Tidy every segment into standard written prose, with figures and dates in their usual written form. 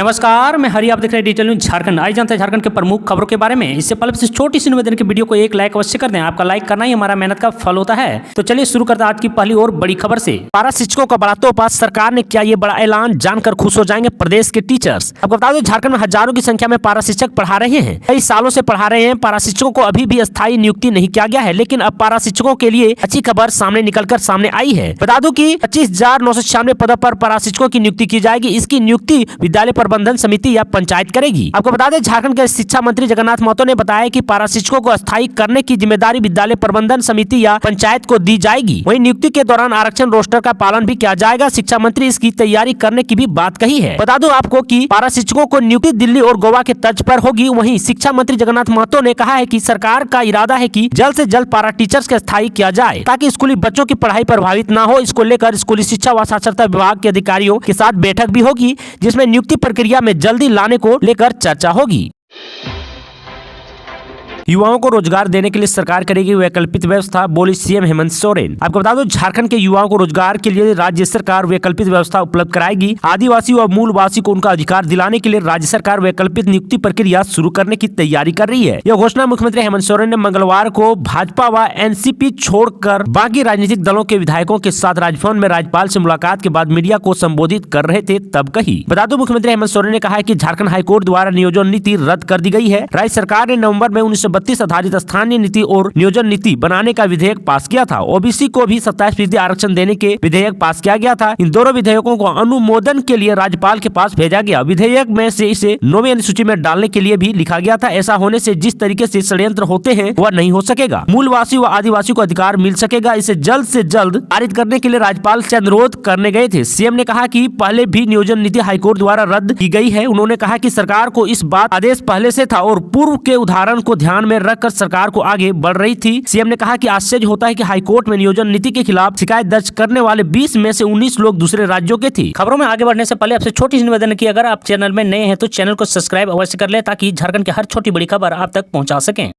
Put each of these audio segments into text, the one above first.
नमस्कार, मैं हरि। आप देख रहे हैं डिजिटल न्यूज झारखंड। आज जानते हैं झारखंड के प्रमुख खबरों के बारे में। इससे पहले इस छोटी सी निवेदन की वीडियो को एक लाइक अवश्य कर दें। आपका लाइक करना ही हमारा मेहनत का फल होता है। तो चलिए शुरू करते हैं आज की पहली और बड़ी खबर से। पारा शिक्षकों का बड़ा तोहफा, सरकार ने किया ये बड़ा ऐलान, जानकर खुश हो जाएंगे प्रदेश के टीचर्स। आपको बता दें, झारखंड में हजारों की संख्या में पारा शिक्षक पढ़ा रहे हैं, कई सालों से पढ़ा रहे हैं। पारा शिक्षकों को अभी भी अस्थायी नियुक्ति नहीं किया गया है, लेकिन अब पारा शिक्षकों के लिए अच्छी खबर सामने आई है। बता दूं कि 25,996 पदों पर पारा शिक्षकों की नियुक्ति की जाएगी। इसकी नियुक्ति विद्यालय प्रबंधन समिति या पंचायत करेगी। आपको बता दें, झारखंड के शिक्षा मंत्री जगन्नाथ महतो ने बताया कि पारा शिक्षकों को अस्थायी करने की जिम्मेदारी विद्यालय प्रबंधन समिति या पंचायत को दी जाएगी। वहीं नियुक्ति के दौरान आरक्षण रोस्टर का पालन भी किया जाएगा। शिक्षा मंत्री इसकी तैयारी करने की भी बात कही है। बता दूं आपको कि पारा शिक्षकों को नियुक्ति दिल्ली और गोवा के तर्ज पर होगी। वहीं शिक्षा मंत्री जगन्नाथ महतो ने कहा है कि सरकार का इरादा है कि जल्द से जल्द पारा टीचर्स का स्थायी किया जाए, ताकि स्कूली बच्चों की पढ़ाई प्रभावित न हो। इसको लेकर स्कूली शिक्षा व साक्षरता विभाग के अधिकारियों के साथ बैठक भी होगी, जिसमें नियुक्ति प्रक्रिया में जल्दी लाने को लेकर चर्चा होगी। युवाओं को रोजगार देने के लिए सरकार करेगी वैकल्पिक व्यवस्था, बोली सीएम हेमंत सोरेन। आपको बता दो, झारखंड के युवाओं को रोजगार के लिए राज्य सरकार वैकल्पिक व्यवस्था उपलब्ध कराएगी। आदिवासी व मूलवासी को उनका अधिकार दिलाने के लिए राज्य सरकार वैकल्पिक नियुक्ति प्रक्रिया शुरू करने की तैयारी कर रही है। यह घोषणा मुख्यमंत्री हेमंत सोरेन ने मंगलवार को भाजपा व एनसीपी छोड़कर बाकी राजनीतिक दलों के विधायकों के साथ राजभवन में राज्यपाल से मुलाकात के बाद मीडिया को संबोधित कर रहे थे तब कही। बता दो, मुख्यमंत्री हेमंत सोरेन ने कहा है कि झारखंड हाईकोर्ट द्वारा नियोजन नीति रद्द कर दी गई है। राज्य सरकार ने नवंबर में 1932 आधारित स्थानीय नीति और नियोजन नीति बनाने का विधेयक पास किया था। ओबीसी को भी 27% आरक्षण देने के विधेयक पास किया गया था। इन दोनों विधेयकों को अनुमोदन के लिए राज्यपाल के पास भेजा गया। विधेयक में से इसे 9वीं अनुसूची में डालने के लिए भी लिखा गया था। ऐसा होने से जिस तरीके से षड्यंत्र होते हैं वह नहीं हो सकेगा। मूलवासी व आदिवासी को अधिकार मिल सकेगा। इसे जल्द से जल्द पारित करने के लिए राज्यपाल से अनुरोध करने गए थे। सीएम ने कहा कि पहले भी नियोजन नीति हाईकोर्ट द्वारा रद्द की गई है। उन्होंने कहा कि सरकार को इस बात आदेश पहले से था और पूर्व के उदाहरण को ध्यान में रखकर सरकार को आगे बढ़ रही थी। सीएम ने कहा कि आश्चर्य होता है कि हाईकोर्ट में नियोजन नीति के खिलाफ शिकायत दर्ज करने वाले 20 में से 19 लोग दूसरे राज्यों के थे। खबरों में आगे बढ़ने से पहले आपसे छोटी सी निवेदन की, अगर आप चैनल में नए हैं तो चैनल को सब्सक्राइब अवश्य कर ले, ताकि झारखंड की हर छोटी बड़ी खबर आप तक पहुंचा सकें।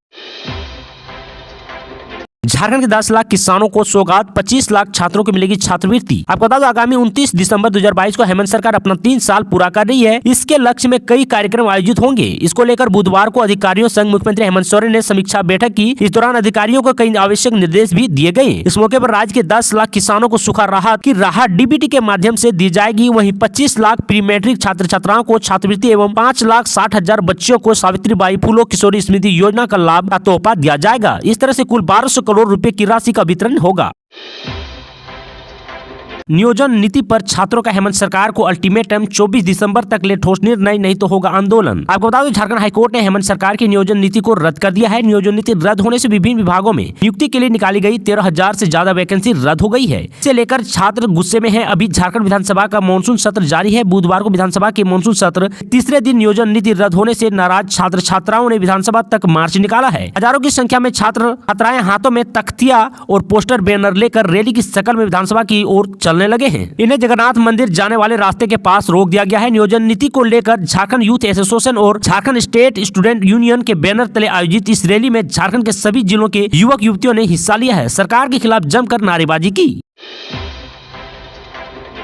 झारखंड के 10 लाख किसानों को सौगात, 25 लाख छात्रों को मिलेगी छात्रवृत्ति। आपको बता दो, आगामी 29 दिसंबर 2022 को हेमंत सरकार अपना 3 साल पूरा कर रही है। इसके लक्ष्य में कई कार्यक्रम आयोजित होंगे। इसको लेकर बुधवार को अधिकारियों संग मुख्यमंत्री हेमंत सोरेन ने समीक्षा बैठक की। इस दौरान अधिकारियों को कई आवश्यक निर्देश भी दिए गए। इस मौके पर राज्य के 10 लाख किसानों को सूखा राहत की राहत डीबीटी के माध्यम से दी जाएगी। वहीं 25 लाख प्री मैट्रिक छात्र छात्राओं को छात्रवृत्ति एवं 5,60,000 बच्चों को सावित्रीबाई फुले किशोरी स्मृति योजना का लाभ का तोहफा दिया जाएगा। इस तरह से कुल 1200 करोड़ रुपए की राशि का वितरण होगा। नियोजन नीति पर छात्रों का हेमंत सरकार को अल्टीमेटम, 24 दिसंबर तक ले ठोस निर्णय नहीं तो होगा आंदोलन। आपको बता दो, झारखंड हाईकोर्ट ने हेमंत सरकार की नियोजन नीति को रद्द कर दिया है। नियोजन नीति रद्द होने से विभिन्न विभागों में नियुक्ति के लिए निकाली गई 13,000 से ज्यादा वैकेंसी रद्द हो गई है। इसे लेकर छात्र गुस्से में है। अभी झारखंड विधानसभा का मानसून सत्र जारी है। बुधवार को विधानसभा के मानसून सत्र तीसरे दिन नियोजन नीति रद्द होने से नाराज छात्र छात्राओं ने विधानसभा तक मार्च निकाला है। हजारों की संख्या में छात्र छात्राएं हाथों में तख्तियां और पोस्टर बैनर लेकर रैली की शक्ल में विधानसभा की ओर चलने लगे हैं। जगन्नाथ मंदिर जाने वाले रास्ते के पास रोक दिया गया है। नियोजन नीति को लेकर झारखंड यूथ एसोसिएशन और झारखंड स्टेट स्टूडेंट यूनियन के बैनर तले आयोजित इस रैली में झारखंड के सभी जिलों के युवक युवतियों ने हिस्सा लिया है। सरकार के खिलाफ जमकर नारेबाजी की।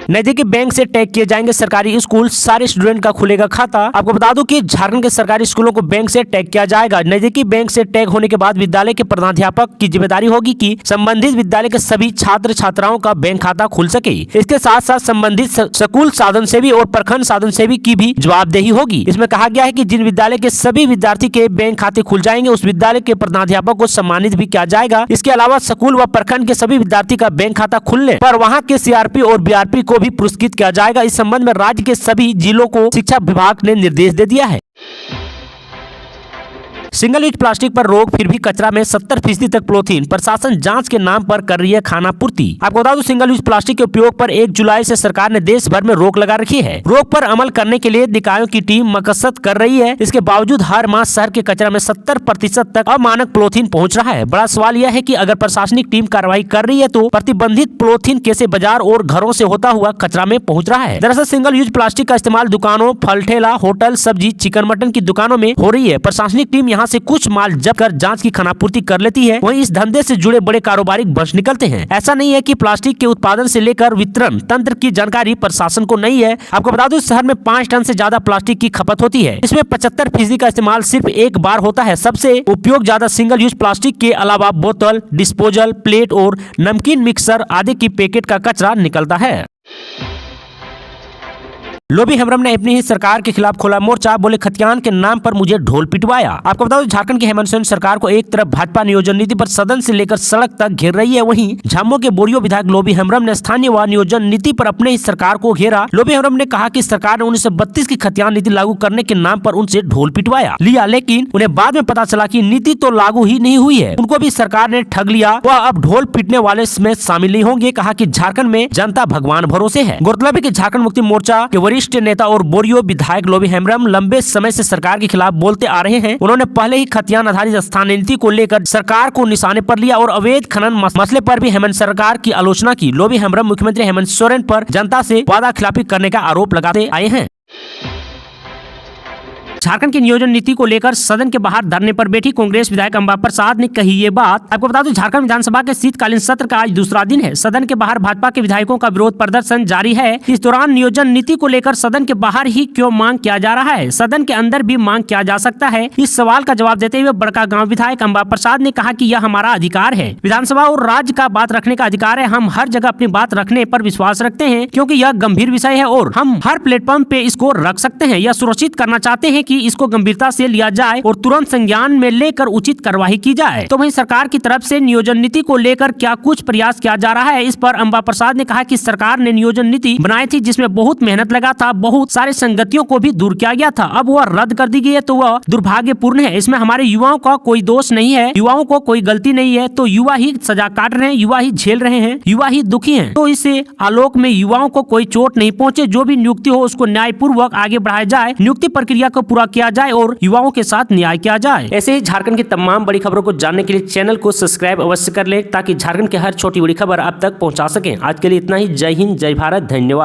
नजदीकी बैंक से टैग किए जाएंगे सरकारी स्कूल, सारे स्टूडेंट का खुलेगा खाता। आपको बता दूं कि झारखंड के सरकारी स्कूलों को बैंक से टैग किया जाएगा। नजदीकी बैंक से टैग होने के बाद विद्यालय के प्रधानाध्यापक की जिम्मेदारी होगी कि संबंधित विद्यालय के सभी छात्र छात्राओं का बैंक खाता खुल सके। इसके साथ साथ संबंधित स्कूल साधन सेवी और प्रखंड साधन सेवी की भी जवाबदेही होगी। इसमें कहा गया है कि जिन विद्यालय के सभी विद्यार्थी के बैंक खाते खुल जाएंगे, उस विद्यालय के प्रधानाध्यापक को सम्मानित भी किया जाएगा। इसके अलावा स्कूल व प्रखंड के सभी विद्यार्थी का बैंक खाता खुलने पर वहाँ के सीआरपी और बीआरपी को भी पुरस्कृत किया जाएगा। इस संबंध में राज्य के सभी जिलों को शिक्षा विभाग ने निर्देश दे दिया है। सिंगल यूज प्लास्टिक पर रोक, फिर भी कचरा में 70% तक पॉलीथीन। प्रशासन जांच के नाम पर कर रही है खाना पूर्ति। आपको बता दूं, सिंगल यूज प्लास्टिक के उपयोग पर 1 जुलाई से सरकार ने देश भर में रोक लगा रखी है। रोक पर अमल करने के लिए निकायों की टीम मकसद कर रही है। इसके बावजूद हर माह शहर के कचरा में 70% तक अमानक पॉलीथीन पहुँच रहा है। बड़ा सवाल यह है कि अगर प्रशासनिक टीम कार्रवाई कर रही है तो प्रतिबंधित पॉलीथीन कैसे बाजार और घरों से होता हुआ कचरा में पहुँच रहा है। दरअसल सिंगल यूज प्लास्टिक का इस्तेमाल दुकानों, फल ठेला, होटल, सब्जी, चिकन मटन की दुकानों में हो रही है। प्रशासनिक टीम यहाँ यहाँ से कुछ माल जब्त कर जांच की खानापूर्ति कर लेती है, वहीं इस धंधे से जुड़े बड़े कारोबारी बच निकलते हैं। ऐसा नहीं है कि प्लास्टिक के उत्पादन से लेकर वितरण तंत्र की जानकारी प्रशासन को नहीं है। आपको बता दूं, शहर में 5 टन से ज्यादा प्लास्टिक की खपत होती है। इसमें 75% का इस्तेमाल सिर्फ एक बार होता है। सबसे उपयोग ज्यादा सिंगल यूज प्लास्टिक के अलावा बोतल, डिस्पोजल, प्लेट और नमकीन मिक्सर आदि की पैकेट का कचरा निकलता है। लोबी हेम्ब्रम ने अपनी ही सरकार के खिलाफ खोला मोर्चा, बोले खतियान के नाम पर मुझे ढोल पिटवाया। आपको बता दो, झारखंड की हेमंत सोरेन सरकार को एक तरफ भाजपा नियोजन नीति पर सदन से लेकर सड़क तक घेर रही है, वहीं झामो के बोरियो विधायक लोबी हेम्ब्रम ने स्थानीय व नियोजन नीति पर अपने ही सरकार को घेरा। लोबी हेम्ब्रम ने कहा कि सरकार ने 1932 की खतियान नीति लागू करने के नाम पर उनसे ढोल पिटवाया लिया, लेकिन उन्हें बाद में पता चला कि नीति तो लागू ही नहीं हुई है, उनको भी सरकार ने ठग लिया, वह अब ढोल पीटने वाले में शामिल नहीं होंगे। कहा कि झारखंड में जनता भगवान भरोसे है। गौरतलब है कि झारखंड मुक्ति मोर्चा के वरिष्ठ नेता और बोरियो विधायक लोबी हेम्ब्रम लंबे समय से सरकार के खिलाफ बोलते आ रहे हैं। उन्होंने पहले ही खतियान आधारित स्थानीय नीति को लेकर सरकार को निशाने पर लिया और अवैध खनन मसले पर भी हेमंत सरकार की आलोचना की। लोबी हेम्ब्रम मुख्यमंत्री हेमंत सोरेन पर जनता से वादा खिलाफी करने का आरोप लगाते आए हैं। झारखंड की नियोजन नीति को लेकर सदन के बाहर धरने पर बैठी कांग्रेस विधायक अंबा प्रसाद ने कही ये बात। आपको बता दूं, झारखंड विधानसभा के शीतकालीन सत्र का आज दूसरा दिन है। सदन के बाहर भाजपा के विधायकों का विरोध प्रदर्शन जारी है। इस दौरान नियोजन नीति को लेकर सदन के बाहर ही क्यों मांग किया जा रहा है, सदन के अंदर भी मांग किया जा सकता है। इस सवाल का जवाब देते हुए बड़कागांव विधायक अंबा प्रसाद ने कहा कि यह हमारा अधिकार है, विधानसभा और राज्य का बात रखने का अधिकार है। हम हर जगह अपनी बात रखने पर विश्वास रखते हैं, क्योंकि यह गंभीर विषय है और हम हर प्लेटफॉर्म पे इसको रख सकते हैं। यह सुनिश्चित करना चाहते हैं कि इसको गंभीरता से लिया जाए और तुरंत संज्ञान में लेकर उचित कार्यवाही की जाए। तो वहीं सरकार की तरफ से नियोजन नीति को लेकर क्या कुछ प्रयास किया जा रहा है, इस पर अंबा प्रसाद ने कहा कि सरकार ने नियोजन नीति बनाई थी जिसमें बहुत मेहनत लगा था, बहुत सारे संगतियों को भी दूर किया गया था। अब वह रद्द कर दी गई है तो वह दुर्भाग्यपूर्ण है। इसमें हमारे युवाओं का कोई दोष नहीं है, युवाओं को कोई गलती नहीं है, तो युवा ही सजा काट रहे हैं, युवा ही झेल रहे हैं, युवा ही दुखी हैं। तो इसे आलोक में युवाओं को कोई चोट नहीं पहुंचे, जो भी नियुक्ति हो उसको न्यायपूर्वक आगे बढ़ाया जाए, नियुक्ति प्रक्रिया को पूरा किया जाए और युवाओं के साथ न्याय किया जाए। ऐसे ही झारखंड की तमाम बड़ी खबरों को जानने के लिए चैनल को सब्सक्राइब अवश्य कर ले, ताकि झारखंड की हर छोटी बड़ी खबर आप तक पहुंचा सकें। आज के लिए इतना ही। जय हिंद, जय भारत, धन्यवाद।